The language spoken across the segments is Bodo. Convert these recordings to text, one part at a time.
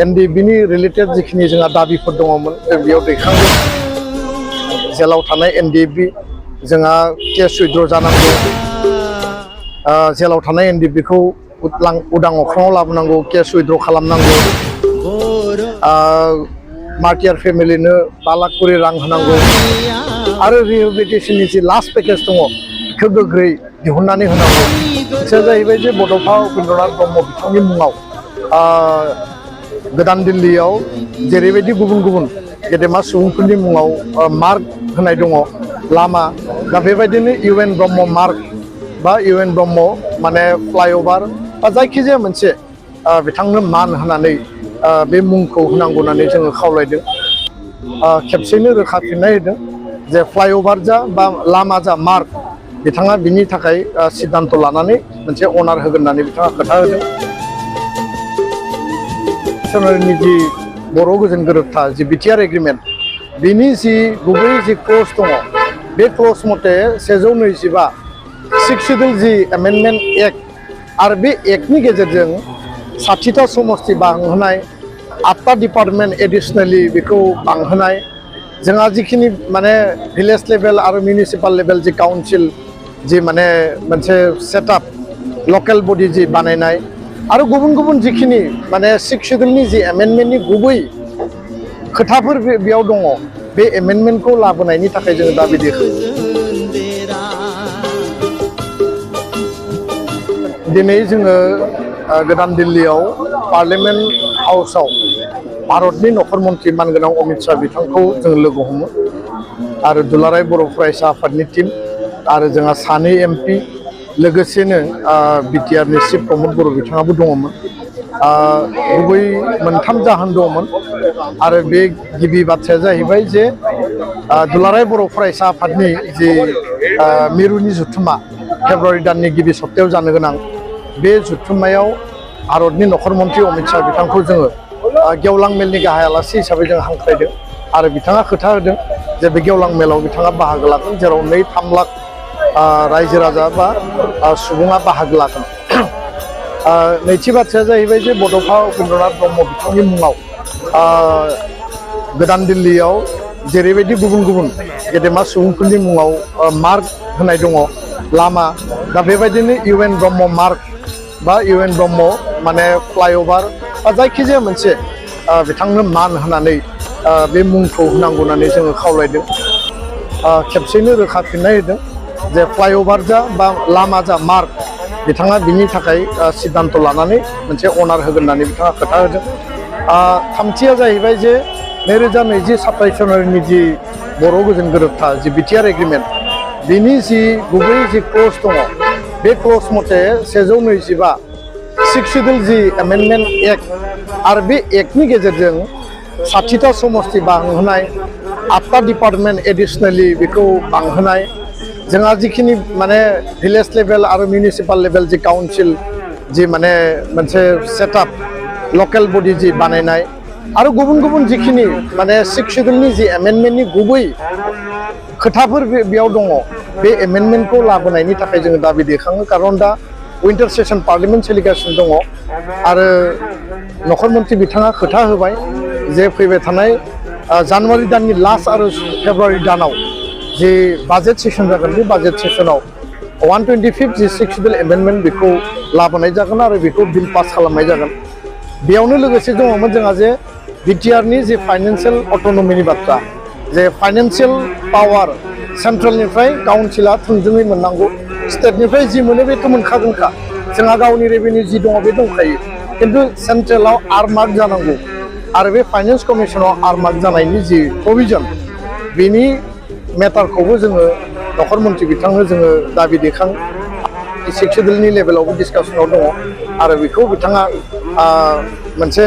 एनडिबिनि रिलेटेड जिखिनि जोंहा दाबिफोर दङमोन जों बेयाव दैखांदों जेलाव थानाय एनडिबि जोंहा केस उइथड्र जानांगौ जेलाव थानाय एनडिबिखौ उदां अख्राङाव लाबोनांगौ केस उइथड्र खालामनांगौ मार्टियार फेमिलिनो 5 लाख करि रां होनांगौ आरो रिहेबिलिटेसननि जि लास्ट पेकेज दङ बेखौ गोख्रै दिहुननानै होनांगौ मोनसेया जाहैबाय जे बड'फा उपेन्द्रनाथ ब्रह्म बिथांनि मुङाव गोदान दिल्लीयाव जेरैबायदि गुबुन गुबुन गेदेमा सुबुंफोरनि मुङाव मार्क होनाय दङ लामा दा बेबायदिनो इउएन ब्रह्म मार्क बा इउएन ब्रह्म माने फ्लाइओभार बा जायखिजाया मोनसे बिथांनो मान होनानै बे मुंखौ होनांगौ होननानै जोङो खावलायदों खेबसेनो रोखा फिननाय होदों जे फ्लाइओभार जा बा लामा जा मार्क बिथाङा बिनि थाखाय सिद्धान्त लानानै मोनसे अनार होगोन होननानै बिथाङा खोथा होदों सोनारनि जि बर' गोजोन गोरोबथा जि बिटिआर एग्रिमेन्ट बिनि जि गुबै जि क्लज दङ बे क्लज मथे 125 6 शिड्युल जि एमेन्डमेन्ट एक्ट आरो बे एक्टनि गेजेरजों 60टा समस्ति बांहोनाय 8टा डिपार्टमेन्ट एडिशनेलि बेखौ बांहोनाय जोंहा जिखिनि माने भिलेज लेभेल आरो मिउनिसिपाल लेभेल जि काउन्सिल जि माने मोनसे सेटआप लकेल बडि जि बानायनाय आरो गुबुन गुबुन जिखिनि माने 6 शिड्युलनि जि एमेन्डमेन्टनि गुबै खोथाफोर बेयाव दङ बे एमेन्डमेन्टखौ लाबोनायनि थाखाय जोङो दाबि दैखाङो दिनै जोङो गोदान दिल्लीयाव पार्लियामेन्ट हाउसाव भारतनि नखर मन्त्रि मानगोनां अमित शाह बिथांखौ जों लोगो हमो आरो दुलाराय बर' फरायसा आफादनि टीम आरो जोंहा 2 एमपि लोगोसेनो बिटिआरनि चिफ प्रमद बर' बिथाङाबो दङमोन गुबै 3 जाहोन दङमोन आरो बे गिबि बाथ्राया जाहैबाय जे दुलाराय बर' फरायसा आफादनि जि मिरुनि जुथुमा फेब्रुवारि दाननि गिबि सप्तायाव जानो गोनां बे जुथुमायाव भारतनि नखर मन्त्रि अमित शाह बिथांखौ जोङो गेवलां मेलनि गाहाय आलासि हिसाबै जों हांख्रायदों आरो बिथाङा खोथा होदों जे बे गेवलां मेलाव बिथाङा बाहागो लागोन जेराव 2-3 लाख रायजो राजा बा सुबुङा बाहागो लागोन नैथि बाथ्राया जाहैबाय जे बड'फा उपेन्द्रनाथ ब्रह्म बिथांनि मुङाव गोदान दिल्लीयाव जेरैबायदि गुबुन गुबुन गेदेमा सुबुंफोरनि मुङाव मार्क होनाय दङ लामा दा बेबायदिनो इउएन ब्रह्म मार्क बा इउएन ब्रह्म माने फ्लाइओभार बा जायखिजाया मोनसे बिथांनो मान होनानै बे मुंखौ होनांगौ होननानै जोङो खावलायदों खेबसेनो रोखा फिननाय होदों जे फ्लाइओभार जा बा लामा जा मार्क बिथाङा बिनि थाखाय सिद्धान्त लानानै मोनसे अनार होगोन होननानै बिथाङा खोथा होदों थामथिया जाहैबाय जे 2020 27 जानुवारिनि जि बर' गोजोन गोरोबथा जि बिटिआर एग्रिमेन्ट बिनि जि गुबै जि क्लज दङ बे क्लज मथे 125 6 शिड्युल जि एमेन्डमेन्ट एक्ट आरो बे एक्टनि गेजेरजों 60टा समस्ति बांहोनाय 8टा डिपार्टमेन्ट एडिशनेलि बेखौ बांहोनाय जोंहा जिखिनि माने भिलेज लेभेल आरो मिउनिसिपाल लेभेल जि काउन्सिल जि माने मोनसे सेटआप लकेल बडि जि बानायनाय आरो गुबुन गुबुन जिखिनि माने 6 शिड्युलनि जि एमेन्डमेन्टनि गुबै खोथाफोर बेयाव दङ बे एमेन्डमेन्टखौ लाबोनायनि थाखाय जोङो दाबि दैखाङो कारन दा विन्टार सेसन पार्लियामेन्ट सोलिगासिनो दङ आरो नखर मन्त्रि बिथाङा खोथा होबाय जे फैबाय थानाय जानुवारि दाननि लास्ट आरो फेब्रुवारि दानाव जि बाजेट सेसन जागोन बे बाजेट सेसनाव 125 जि 6 शिड्युल एमेन्डमेन्ट बेखौ लाबोनाय जागोन आरो बेखौ बिल पास खालामनाय जागोन बेयावनो लोगोसे दङमोन जोंहा जे बिटिआरनि जि फाइनान्सियेल अट'नमिनि बाथ्रा जे फाइनान्सियेल पावार सेन्ट्रेलनिफ्राय काउन्सिला थोंजोङै मोननांगौ स्टेटनिफ्राय जि मोनो बेथ' मोनखागोनखा जोंहा गावनि रेभिनिउ जि दङ बे दंखायो खिन्थु सेन्ट्रेलाव आरमार्क जानांगौ आरो बे फाइनान्स कमिसनाव आरमार्क जानायनि जि प्रभिजन बेनि मेटारखौबो जोङो नखर मन्त्रि बिथांनो जोङो दाबि दैखाङो 6 शिड्युलनि लेभेलावबो डिसकासनाव दङ आरो बेखौ बिथाङा मोनसे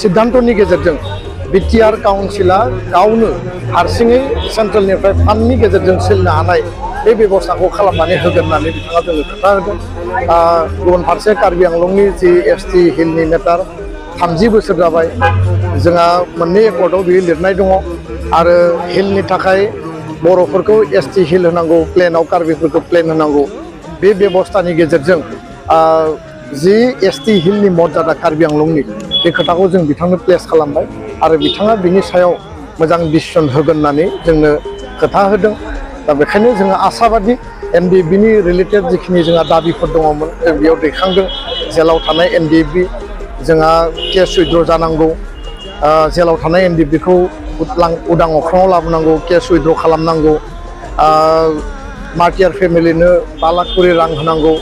सिद्धान्तनि गेजेरजों बिटिआर काउन्सिला गावनो हारसिङै सेन्ट्रेलनिफ्राय फान्डनि गेजेरजों सोलिनो हानाय बे बेबस्थाखौ खालामनानै होगोन होननानै बिथाङा जोंनो खोथा होदों गुबुन फारसे कार्बि आंलंनि जि एसटि हिलनि मेटार 30 बोसोर जाबाय जोंहा मोननै एकर्डआव बेयो लिरनाय दङ आरो हिलनि थाखाय बर'फोरखौ एसटि हिल होनांगौ प्लेनाव कार्बिफोरखौ प्लेन होनांगौ बे बेबस्थानि गेजेरजों जि एसटि हिलनि मर्यादा कार्बि आंलंनि बे खोथाखौ जों बिथांनो प्लेस खालामबाय आरो बिथाङा बिनि सायाव मोजां डिसिसन होगोन होननानै जोंनो खोथा होदों दा बेखायनो जोङो आसाबादि एनडिएफबिनि रिलेटेड जिखिनि जोंहा दाबिफोर दङमोन जों बेयाव दैखांदों जेलाव थानाय एनडिएफबि जोंहा केस उइद्र जानांगौ जेलाव थानाय एनडिएफबिखौ उदां अख्राङाव लाबोनांगौ केस उइद्र खालामनांगौ मार्टियार फेमिलिनो 5 लाख करि रां होनांगौ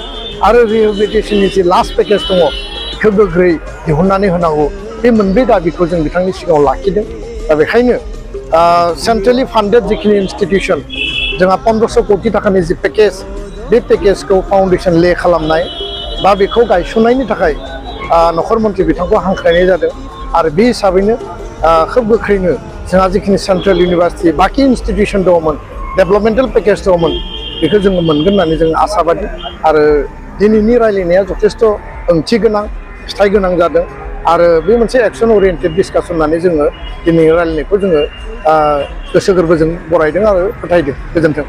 आरो रिहेबिलिटेसननि जि लास्ट पेकेज दङ बेखौ गोख्रै दिहुननानै होनांगौ बे मोनब्रै दाबिखौ जों बिथांनि सिगाङाव लाखिदों दा बेखायनो सेन्ट्रेलि फान्डेड जिखिनि इनस्टिटिउसन जोंहा 1500 कोटि थाखानि जि पेकेज बे पेकेजखौ फाउन्डेसन ले खालामनाय बा बेखौ गायसननायनि थाखाय नखर मन्थ्रि बिथांखौ हांख्रायनाय जादों आरो बे हिसाबैनो खोब गोख्रैनो जोंहा जिखिनि सेन्ट्रेल इउनिभार्सिटि बाखि इनस्टिटिउसन दङमोन डेभेलपमेन्टेल पेकेज दङमोन बेखौ जोङो मोनगोन होननानै जों आसाबादि आरो दिनैनि रायलायनाया जथेस्थ' ओंथि गोनां फिथाइ गोनां जादों आरो बे मोनसे एक्सन ओरिएन्टेड डिसकासन होननानै जोङो दिनैनि रायलायनायखौ जोङो गोसो गोरबोजों बरायदों आरो फोथायदों गोजोन्थों।